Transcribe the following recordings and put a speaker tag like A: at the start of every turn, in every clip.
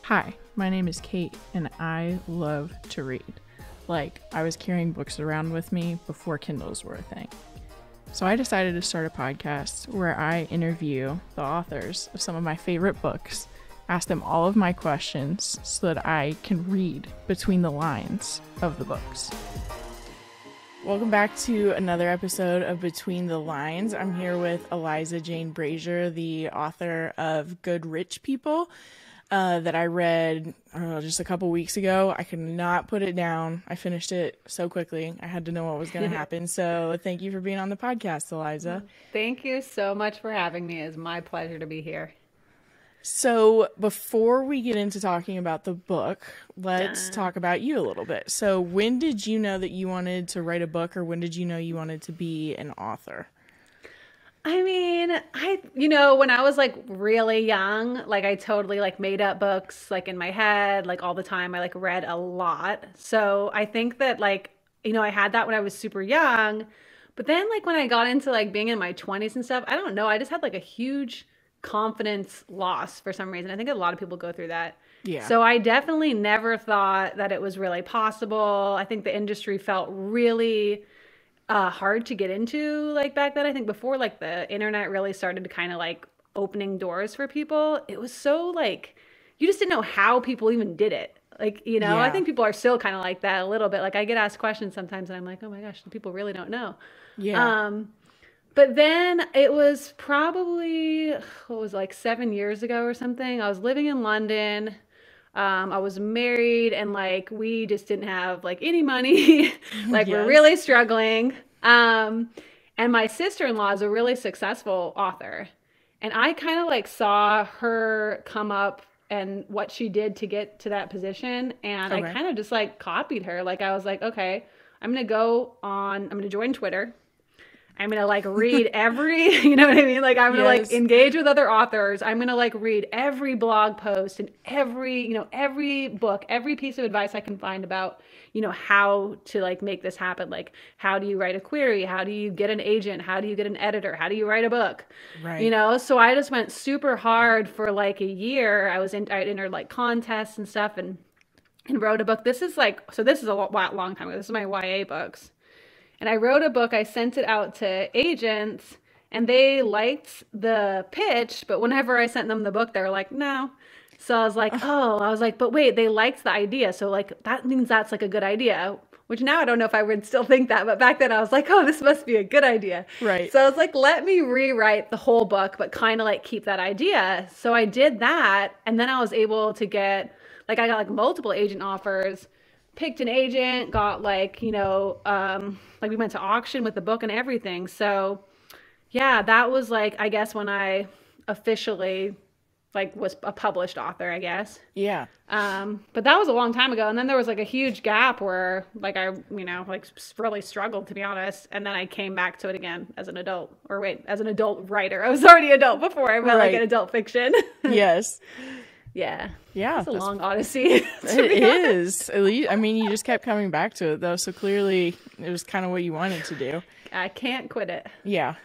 A: Hi, my name is Kate, and I love to read. Like, I was carrying books around with me before Kindles were a thing. So I decided to start a podcast where I interview the authors of some of my favorite books, ask them all of my questions so that I can read between the lines of the books. Welcome back to another episode of Between the Lines. I'm here with Eliza Jane Brazier, the author of Good Rich People, that I read, I don't know, just a couple weeks ago. I could not put it down. I finished it so quickly. I had to know what was going to happen. So thank you for being on the podcast, Eliza.
B: Thank you so much for having me. It's my pleasure to be here.
A: So before we get into talking about the book, let's talk about you a little bit. So when did you know that you wanted to write a book, or when did you know you wanted to be an author?
B: I mean, when I was really young, I totally made up books in my head, all the time. I read a lot. So I think that I had that when I was super young, but then when I got into being in my 20s and stuff, I don't know. I just had a huge confidence loss for some reason. I think a lot of people go through that.
A: Yeah.
B: So I definitely never thought that it was really possible. I think the industry felt really hard to get into back then. I think before the internet really started to kind of opening doors for people, it was so you just didn't know how people even did it.
A: Yeah.
B: I think people are still kind of like that a little bit. I get asked questions sometimes and I'm like, oh my gosh, people really don't know.
A: Yeah.
B: But then it was probably, 7 years ago or something. I was living in London. I was married and we just didn't have any money.
A: Yes.
B: We're really struggling. And my sister-in-law is a really successful author. And I kind of saw her come up and what she did to get to that position. And
A: Okay.
B: I kind of just copied her. I was like, okay, I'm going to join Twitter. I'm going to read every, you know what I mean? I'm going to engage with other authors. I'm going to read every blog post and every book, every piece of advice I can find about, how to make this happen. How do you write a query? How do you get an agent? How do you get an editor? How do you write a book?
A: Right.
B: So I just went super hard for a year. I entered contests and stuff and wrote a book. This is this is a long time ago. This is my YA books. And I wrote a book, I sent it out to agents, and they liked the pitch, but whenever I sent them the book, they were like, no. So I was like, but wait, they liked the idea. So that means that's a good idea, which now I don't know if I would still think that, but back then I was like, oh, this must be a good idea.
A: Right.
B: So I was like, let me rewrite the whole book, but kind of keep that idea. So I did that, and then I was able to get, I got multiple agent offers, picked an agent, got we went to auction with the book and everything. So yeah, that was I guess when I officially was a published author, I guess.
A: Yeah.
B: But that was a long time ago. And then there was a huge gap where I, really struggled, to be honest. And then I came back to it again as an adult, as an adult writer. I was already adult before I read an adult fiction.
A: Yes.
B: Yeah.
A: Yeah.
B: It's a long odyssey.
A: It is. At least, I mean, you just kept coming back to it, though. So clearly it was kind of what you wanted to do.
B: I can't quit it.
A: Yeah.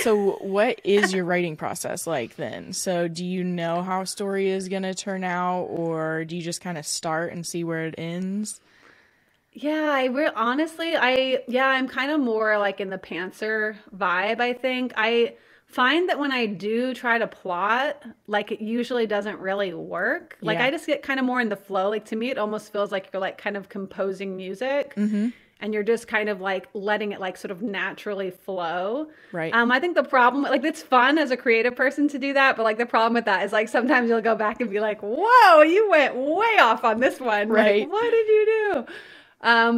A: So what is your writing process like then? So do you know how a story is going to turn out, or do you just kind of start and see where it ends?
B: Yeah, I'm kind of more in the pantser vibe, I think. I find that when I do try to plot, it usually doesn't really work.
A: Yeah.
B: I just get kind of more in the flow. To me, it almost feels like you're kind of composing music.
A: Mm-hmm.
B: And you're just kind of letting it sort of naturally flow.
A: Right.
B: I think the problem, it's fun as a creative person to do that. But the problem with that is sometimes you'll go back and be like, whoa, you went way off on this one.
A: Right.
B: What did you do?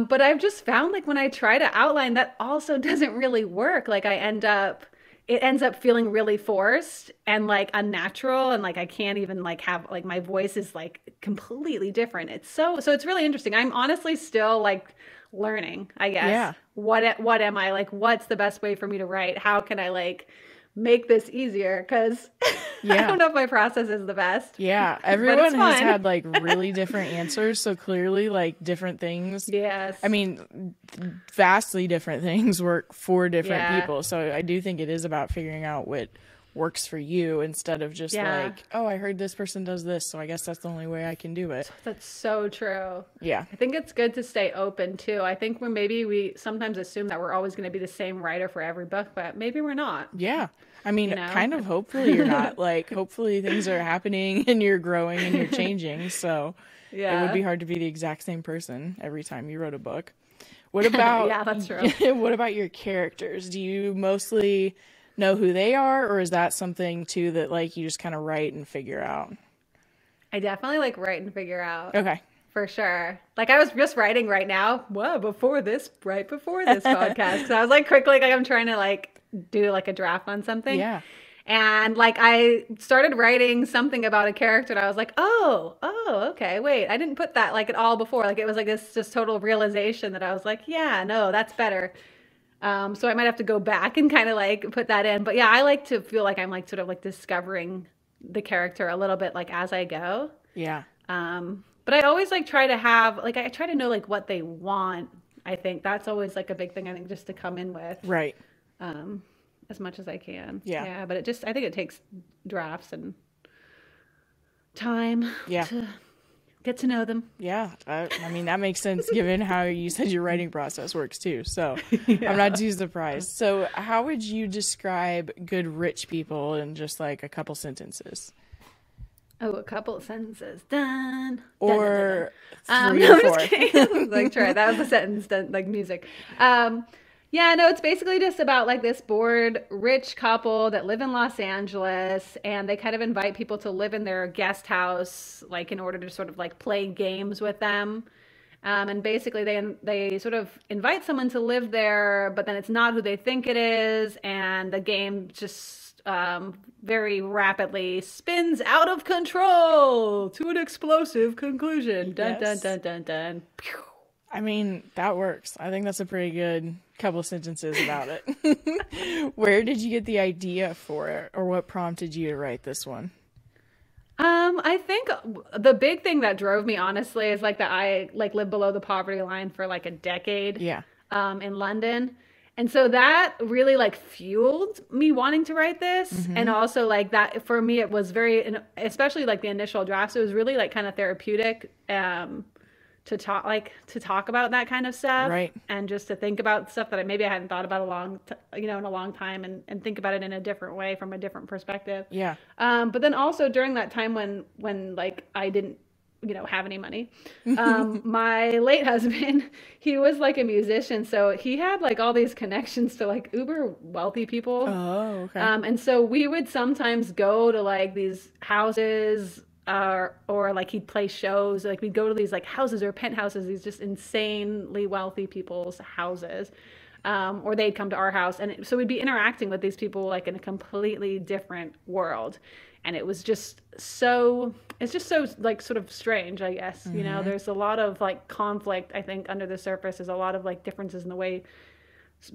B: But I've just found when I try to outline, that also doesn't really work. It ends up feeling really forced and unnatural, and I can't even have my voice is completely different. It's so it's really interesting. I'm honestly still learning, I guess.
A: Yeah.
B: What am I what's the best way for me to write? How can I make this easier? Because I don't know if my process is the best.
A: Yeah, everyone has had really different answers, so clearly different things.
B: Yes.
A: I mean, vastly different things work for different people. So I do think it is about figuring out what works for you instead of just
B: Yeah.
A: like, oh, I heard this person does this, so I guess that's the only way I can do it.
B: That's so true.
A: Yeah.
B: I think it's good to stay open too. I think maybe we sometimes assume that we're always going to be the same writer for every book, but maybe we're not.
A: Yeah. I mean,
B: You know?
A: kind of hopefully you're not. Like, hopefully things are happening and you're growing and you're changing. So
B: Yeah.
A: it would be hard to be the exact same person every time you wrote a book. What about
B: Yeah, that's true.
A: what about your characters? Do you mostly know who they are, or is that something too that like you just kind of write and figure out?
B: I definitely like write and figure out.
A: Okay.
B: For sure. Like I was just writing right now. Right before this podcast. So I was like quickly, like I'm trying to like do like a draft on something.
A: Yeah.
B: And like I started writing something about a character and I was like, oh, okay, wait, I didn't put that like at all before. Like it was like this just total realization that I was like, yeah, no, that's better. So I might have to go back and kind of like put that in. But yeah, I like to feel like I'm like sort of like discovering the character a little bit like as I go.
A: Yeah.
B: But I always like try to have like I try to know like what they want. I think that's always like a big thing I think just to come in with.
A: Right.
B: As much as I can.
A: Yeah.
B: Yeah, but I think it takes drafts and time to get to know them.
A: Yeah. I mean, that makes sense given how you said your writing process works too. So I'm not too surprised. So how would you describe good rich people in just like a couple sentences?
B: Oh, a couple of sentences. Done.
A: Or
B: dun.
A: 3
B: No,
A: or
B: I'm
A: 4.
B: just kidding. Like, try. That was a sentence, done, like music. Yeah, no, it's basically just about like this bored rich couple that live in Los Angeles and they kind of invite people to live in their guest house, like in order to sort of like play games with them. And basically they sort of invite someone to live there, but then it's not who they think it is. And the game just very rapidly spins out of control to an explosive conclusion. Dun,
A: Yes.
B: dun, dun, dun, dun. Pew.
A: I mean, that works. I think that's a pretty good couple sentences about it. Where did you get the idea for it, or what prompted you to write this one?
B: I think the big thing that drove me honestly is like that I like lived below the poverty line for like a decade.
A: Yeah.
B: In London. And so that really like fueled me wanting to write this. And also like that for me, it was very, especially like the initial drafts, it was really like kind of therapeutic, to talk about that kind of stuff.
A: Right.
B: And just to think about stuff that maybe I hadn't thought about in a long time and think about it in a different way from a different perspective.
A: Yeah.
B: But then also during that time when like I didn't, have any money. My late husband, he was like a musician. So he had like all these connections to like uber wealthy people.
A: Oh, okay.
B: And so we would sometimes go to like these houses, or like he'd play shows. Like we'd go to these like houses or penthouses, these just insanely wealthy people's houses. Or they'd come to our house. And so we'd be interacting with these people like in a completely different world. And it's just so like sort of strange, I guess. There's a lot of like conflict, I think, under the surface. There's a lot of like differences in the way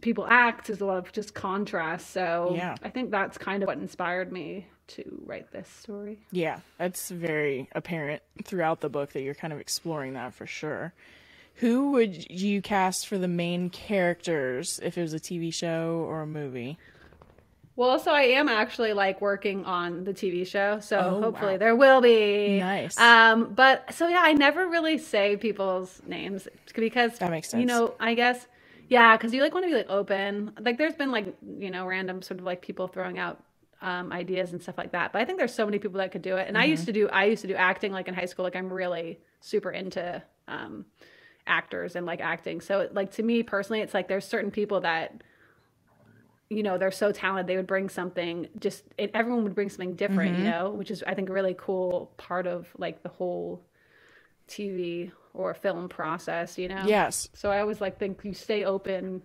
B: people act. There's a lot of just contrast. So
A: Yeah.
B: I think that's kind of what inspired me to write this story.
A: Yeah, that's very apparent throughout the book that you're kind of exploring that for sure. Who would you cast for the main characters if it was a TV show or a movie?
B: Well, so I am actually like working on the TV show, so hopefully
A: wow.
B: there will be.
A: Nice.
B: But so yeah, I never really say people's names because
A: That makes sense.
B: I guess because you like want to be like open. Like there's been like random sort of like people throwing out ideas and stuff like that. But I think there's so many people that could do it. And I used to do acting like in high school. Like I'm really super into actors and like acting. So like to me personally, it's like there's certain people that they're so talented, they would bring something everyone would bring something different, which is I think a really cool part of like the whole TV or film process,
A: Yes.
B: So I always like think you stay open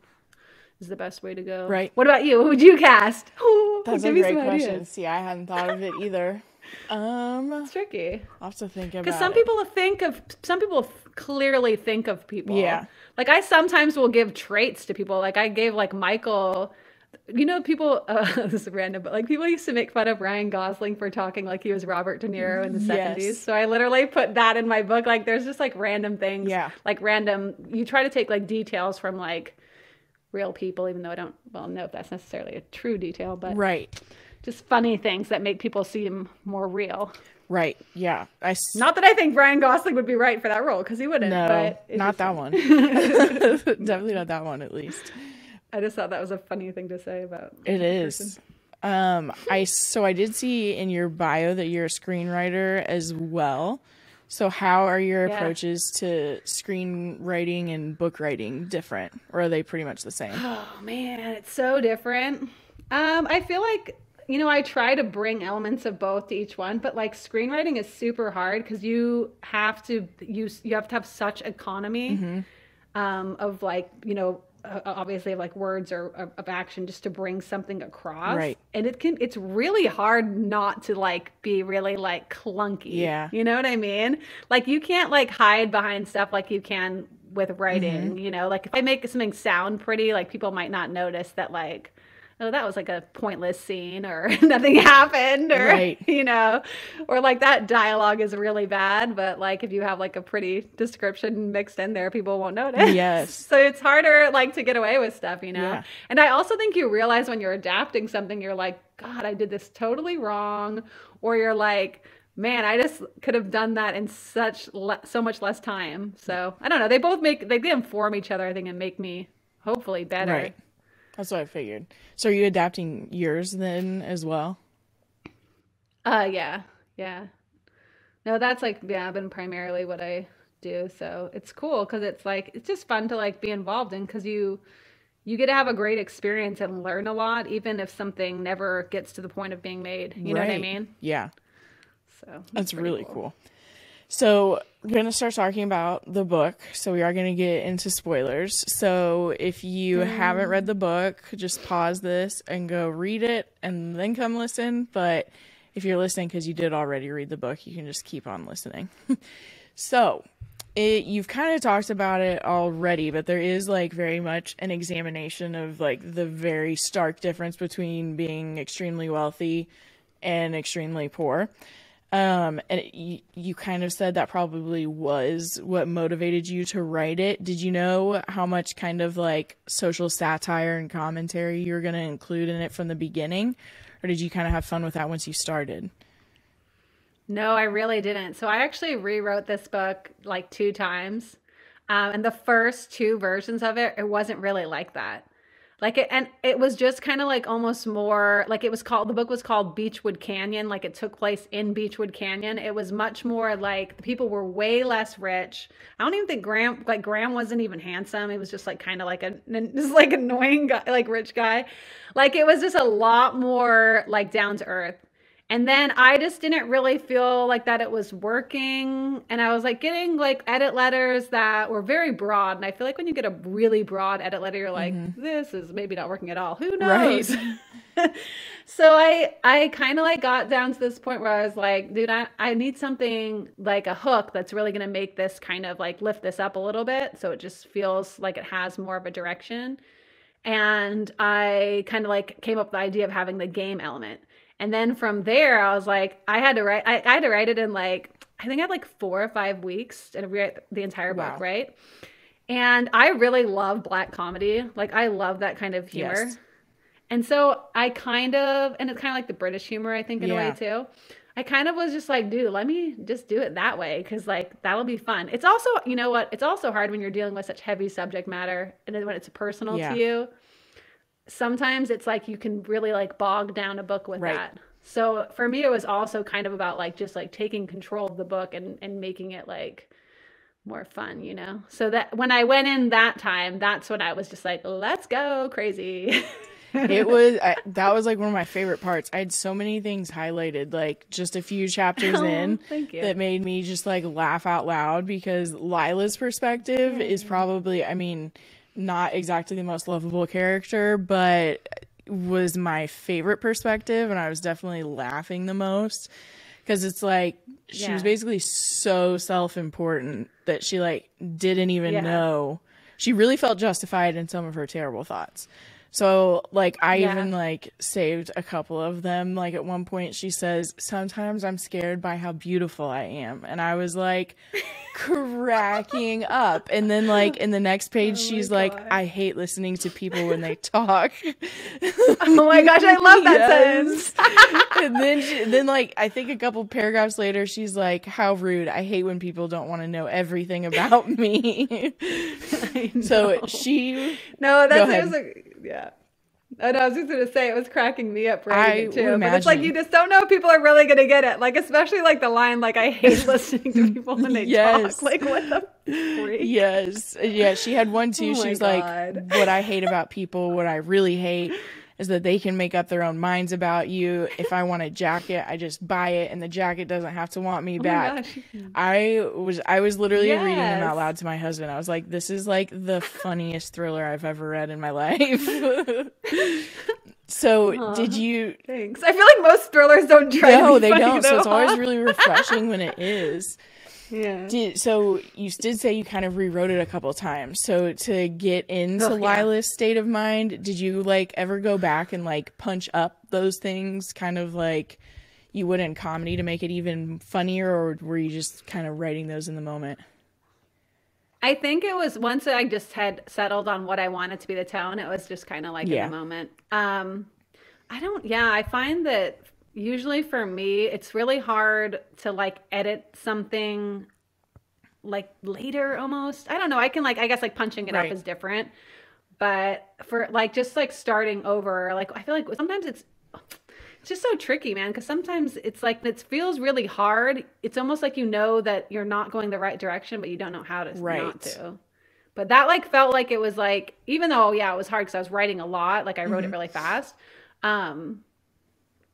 B: is the best way to go.
A: Right.
B: What about you? Who would you cast?
A: That's
B: give
A: a
B: me
A: great
B: some
A: question.
B: ideas.
A: See, I hadn't thought of it either.
B: It's tricky.
A: I'll have to think about
B: Because
A: it.
B: some people clearly think of people.
A: Yeah.
B: Like I sometimes will give traits to people. Like I gave like Michael, people, this is random, but like people used to make fun of Ryan Gosling for talking like he was Robert De Niro in the 70s.
A: Yes.
B: So I literally put that in my book. Like there's just like random things.
A: Yeah.
B: Like you try to take like details from like real people, even though I don't know if that's necessarily a true detail, but
A: Right.
B: just funny things that make people seem more real.
A: Right. Yeah.
B: Not that I think Ryan Gosling would be right for that role, because he wouldn't.
A: No,
B: but
A: not that one. Definitely not that one, at least.
B: I just thought that was a funny thing to say about
A: it is. I did see in your bio that you're a screenwriter as well. So how are your approaches to screenwriting and book writing different, or are they pretty much the same?
B: Oh man, it's so different. I feel like, I try to bring elements of both to each one, but like screenwriting is super hard because you have to have such economy of like, obviously of like words or of action just to bring something across.
A: Right.
B: And it's really hard not to like be really like clunky.
A: Yeah.
B: You know what I mean? Like you can't like hide behind stuff like you can with writing, like if I make something sound pretty, like people might not notice that like, oh, that was like a pointless scene or nothing happened or,
A: right.
B: Or like that dialogue is really bad. But like if you have like a pretty description mixed in there, people won't notice.
A: Yes.
B: So it's harder like to get away with stuff,
A: Yeah.
B: And I also think you realize when you're adapting something, you're like, God, I did this totally wrong. Or you're like, man, I just could have done that in so much less time. So I don't know. They inform each other, I think, and make me hopefully better.
A: Right. That's what I figured. So are you adapting yours then as well?
B: Yeah. No, that's like, been primarily what I do. So it's cool because it's like, it's just fun to like be involved in because you get to have a great experience and learn a lot, even if something never gets to the point of being made. You know what I mean?
A: Yeah.
B: So
A: that's really cool. So we're going to start talking about the book. So we are going to get into spoilers. So if you haven't read the book, just pause this and go read it and then come listen. But if you're listening because you did already read the book, you can just keep on listening. So you've kind of talked about it already, but there is like very much an examination of like the very stark difference between being extremely wealthy and extremely poor. And you kind of said that probably was what motivated you to write it. Did you know how much kind of like social satire and commentary you were going to include in it from the beginning? Or did you kind of have fun with that once you started?
B: No, I really didn't. So I actually rewrote this book like 2 times. And the first 2 versions of it wasn't really like that. It was just kind of like almost more like the book was called Beechwood Canyon. Like it took place in Beechwood Canyon. It was much more like the people were way less rich. I don't even think Graham wasn't even handsome. He was just like kind of like just like annoying guy, like rich guy. Like it was just a lot more like down to earth. And then I just didn't really feel like that it was working. And I was like getting like edit letters that were very broad. And I feel like when you get a really broad edit letter, you're like, this is maybe not working at all. Who knows? Right. So I kind of like got down to this point where I was like, dude, I need something like a hook that's really going to make this kind of like lift this up a little bit. So it just feels like it has more of a direction. And I kind of like came up with the idea of having the game element. And then from there, I was like, I had to write it in like, I think I had like 4 or 5 weeks to write the entire book, right? And I really love black comedy. Like I love that kind of humor. Yes. And so and it's kind of like the British humor, I think, in a way too. I kind of was just like, dude, let me just do it that way because like that'll be fun. It's also, you know what? It's also hard when you're dealing with such heavy subject matter and then when it's personal to you. Sometimes it's like you can really like bog down a book with that. So for me, it was also kind of about like just like taking control of the book and making it like more fun, So that when I went in that time, that's when I was just like, let's go crazy.
A: That was like one of my favorite parts. I had so many things highlighted, like just a few chapters in that made me just like laugh out loud because Lyla's perspective is probably, I mean, not exactly the most lovable character, but was my favorite perspective, and I was definitely laughing the most because it's like she was basically so self-important that she like didn't even know. She really felt justified in some of her terrible thoughts. So, like, I
B: Yeah.
A: even, like, saved a couple of them. Like, at one point, she says, sometimes I'm scared by how beautiful I am. And I was, like, cracking up. And then, like, in the next page,
B: Oh my
A: she's like,
B: God.
A: I hate listening to people when they talk.
B: Oh my gosh, I love that
A: Yes.
B: sentence.
A: And then, like, I think a couple paragraphs later, she's like, how rude. I hate when people don't want to know everything about me.
B: I know.
A: So she...
B: No,
A: Go
B: that's
A: ahead.
B: it was like, yeah. Oh, no, I was just gonna say it was cracking me up
A: I
B: writing it
A: would
B: too. But it's like
A: imagine.
B: you just don't know if people are really gonna get it. Like especially like the line like I hate listening to people when they
A: Yes.
B: talk. Like what the freak?
A: Yes. Yeah, she had one too.
B: Oh
A: She
B: my
A: was
B: God.
A: like, what I hate about people, what I really hate is that they can make up their own minds about you. If I want a jacket, I just buy it and the jacket doesn't have to want me
B: Oh my
A: back.
B: gosh.
A: I was literally reading them out
B: Yes.
A: loud to my husband. I was like, this is like the funniest thriller I've ever read in my life. So did you...
B: Thanks. I feel like most thrillers don't try
A: No,
B: to be
A: they
B: funny,
A: don't. So
B: though,
A: it's always
B: huh?
A: really refreshing when it is.
B: Yeah.
A: So you did say you kind of rewrote it a couple times. So to get into
B: Oh, yeah.
A: Lila's state of mind, did you like ever go back and like punch up those things kind of like you would in comedy to make it even funnier, or were you just kind of writing those in the moment?
B: I think it was once I just had settled on what I wanted to be the tone, it was just kind of like
A: Yeah.
B: in the moment. I find that usually for me, it's really hard to like edit something like later almost. I don't know. I can like, I guess like punching it
A: Right.
B: up is different, but for like just like starting over, like I feel like sometimes it's just so tricky, man, because sometimes it's like it feels really hard. It's almost like you know that you're not going the right direction, but you don't know how to not
A: Right.
B: to. But that like felt like it was like, even though yeah, it was hard because I was writing a lot, like I wrote it really fast.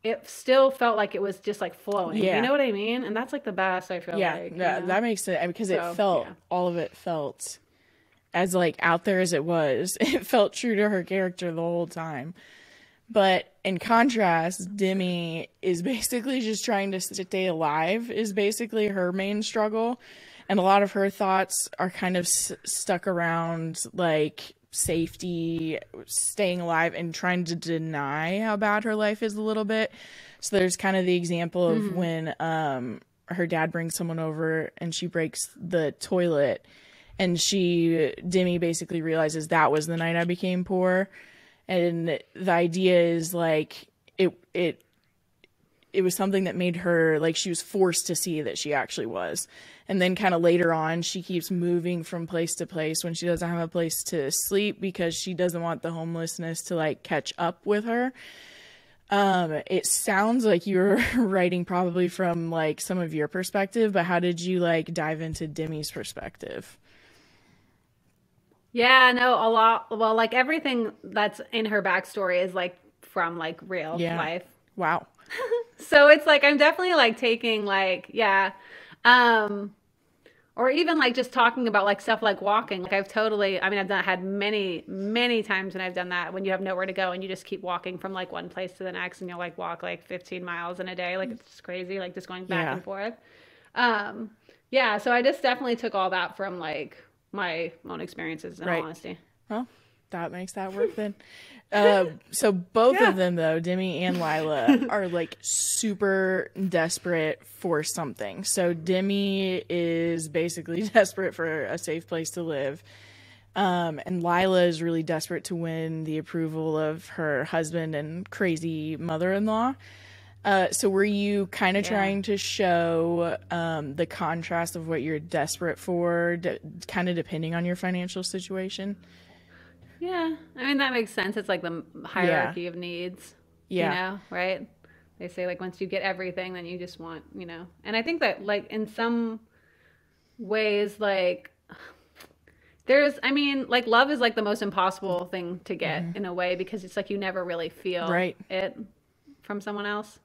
B: It still felt like it was just like flowing.
A: Yeah.
B: You know what I mean? And that's like the best I feel
A: Yeah,
B: like. you
A: yeah,
B: know?
A: that makes sense because it
B: So,
A: felt
B: yeah.
A: all of it felt as like out there as it was. It felt true to her character the whole time. But in contrast, Demi is basically just trying to stay alive is basically her main struggle. And a lot of her thoughts are kind of stuck around like safety, staying alive, and trying to deny how bad her life is a little bit. So there's kind of the example of when her dad brings someone over and she breaks the toilet, and Demi basically realizes that was the night I became poor. And the idea is like it was something that made her like she was forced to see that she actually was. And then kind of later on, she keeps moving from place to place when she doesn't have a place to sleep because she doesn't want the homelessness to like catch up with her. It sounds like you're writing probably from like some of your perspective, but how did you like dive into Demi's perspective?
B: Yeah, no, a lot. Well, like everything that's in her backstory is like from like real
A: Yeah.
B: life.
A: Wow.
B: So it's like I'm definitely like taking like yeah. Or even like just talking about like stuff like walking. Like I've had many times when I've done that when you have nowhere to go and you just keep walking from like one place to the next and you'll like walk like 15 miles in a day. Like it's just crazy, like just going back
A: Yeah.
B: and forth. Yeah, so I just definitely took all that from like my own experiences in all
A: Right.
B: honesty.
A: Well, that makes that work then. So both
B: Yeah.
A: of them though, Demi and Lyla, are like super desperate for something. So Demi is basically desperate for a safe place to live. And Lyla is really desperate to win the approval of her husband and crazy mother-in-law. So were you kind of
B: Yeah.
A: trying to show the contrast of what you're desperate for, kind of depending on your financial situation?
B: Yeah, I mean that makes sense. It's like the hierarchy of needs.
A: Yeah.
B: You know, right? They say like once you get everything, then you just want, And I think that like in some ways, like like love is like the most impossible thing to get in a way because it's like you never really feel
A: Right.
B: it from someone else.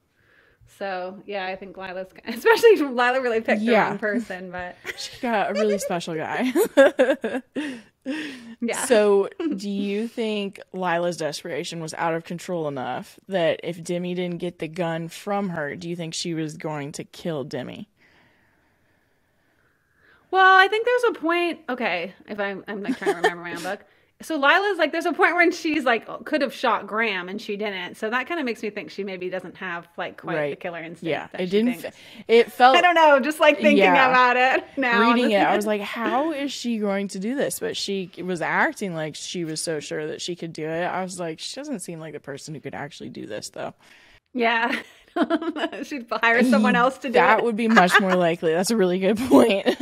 B: So yeah, I think especially Lyla really picked the
A: Yeah.
B: wrong person, but
A: She got a really special guy.
B: yeah.
A: So, do you think Lila's desperation was out of control enough that if Demi didn't get the gun from her, do you think she was going to kill Demi?
B: Well, I think there's a point. Okay, if I'm like trying to remember my own book. So Lila's like, there's a point when she's like, could have shot Graham and she didn't. So that kind of makes me think she maybe doesn't have like quite the killer instinct.
A: Yeah,
B: that
A: it
B: she
A: didn't.
B: thinks.
A: It felt.
B: I don't know. Just like thinking about it now,
A: reading it, I was like, how is she going to do this? But she was acting like she was so sure that she could do it. I was like, she doesn't seem like the person who could actually do this, though.
B: Yeah, she'd hire someone else to do it.
A: That would be much more likely. That's a really good point.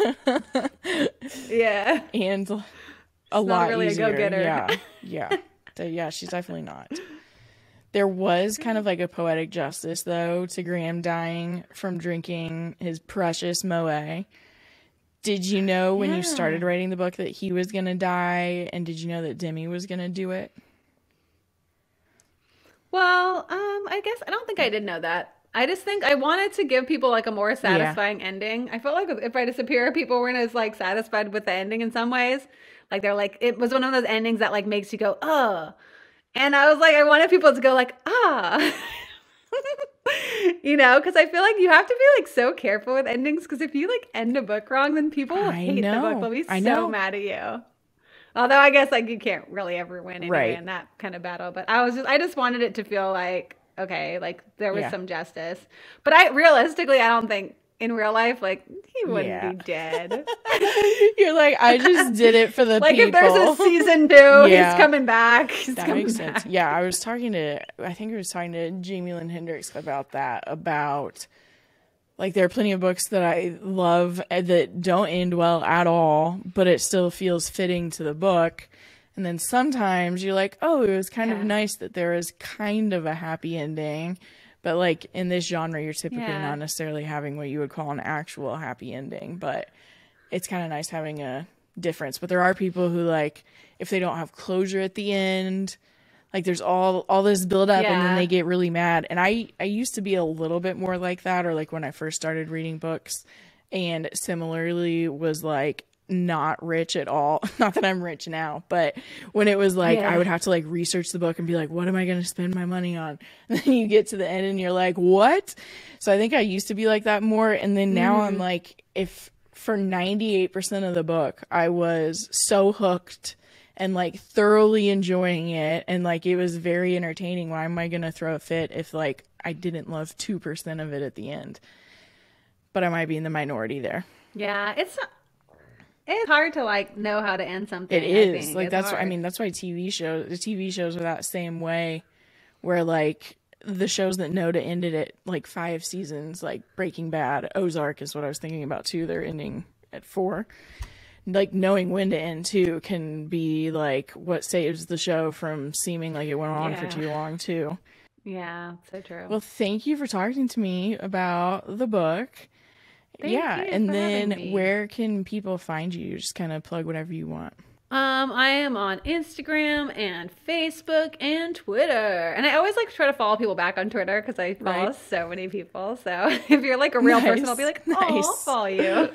B: Yeah,
A: and a
B: It's
A: lot
B: not really
A: easier.
B: a go-getter.
A: Yeah, she's definitely not. There was kind of like a poetic justice, though, to Graham dying from drinking his precious Moët. Did you know when you started writing the book that he was going to die? And did you know that Demi was going to do it?
B: Well, I guess I don't think I did know that. I just think I wanted to give people like a more satisfying ending. I felt like if I disappear, people weren't as like satisfied with the ending in some ways. Like they're like, it was one of those endings that like makes you go, oh. And I was like, I wanted people to go like, ah. You know, because I feel like you have to be like so careful with endings, because if you like end a book wrong, then people will hate the book. They'll be so mad at you. Although I guess like you can't really ever win anyway in that kind of battle. But I just wanted it to feel like, okay, like there was some justice. But I don't think in real life, like he wouldn't be dead.
A: You're like, I just did it for the
B: like
A: people.
B: If there's a season 2, he's coming back.
A: That makes sense. Yeah, I was talking to Jamie Lynn Hendricks about that, about like there are plenty of books that I love that don't end well at all, but it still feels fitting to the book. And then sometimes you're like, oh, it was kind of nice that there is kind of a happy ending. But like in this genre, you're typically not necessarily having what you would call an actual happy ending. But it's kind of nice having a difference. But there are people who like, if they don't have closure at the end, like there's all this build up and then they get really mad. And I used to be a little bit more like that, or like when I first started reading books, and similarly was like not rich at all. Not that I'm rich now, but when it was like I would have to like research the book and be like, what am I going to spend my money on? And then you get to the end and you're like, what? So I think I used to be like that more. And then now I'm like, if for 98% of the book I was so hooked and like thoroughly enjoying it and like it was very entertaining, why am I going to throw a fit if like I didn't love 2% of it at the end? But I might be in the minority there.
B: Yeah, it's hard to like know how to end something.
A: It is like that's why that's why TV shows are that same way, where like the shows that know to end it at like 5 seasons, like Breaking Bad, Ozark is what I was thinking about too. They're ending at 4. Like knowing when to end too can be like what saves the show from seeming like it went on for too long too.
B: Yeah, so true.
A: Well, thank you for talking to me about the book.
B: Thank you
A: and
B: for
A: then
B: having me.
A: Where can people find you? Just kind of plug whatever you want.
B: I am on Instagram and Facebook and Twitter. And I always like to try to follow people back on Twitter because I follow so many people. So if you're like a real person, I'll be like, oh, I'll follow you.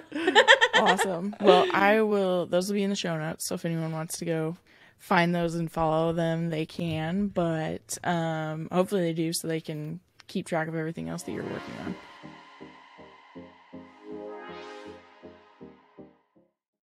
A: Awesome. Well, those will be in the show notes. So if anyone wants to go find those and follow them, they can. But hopefully they do so they can keep track of everything else that you're working on.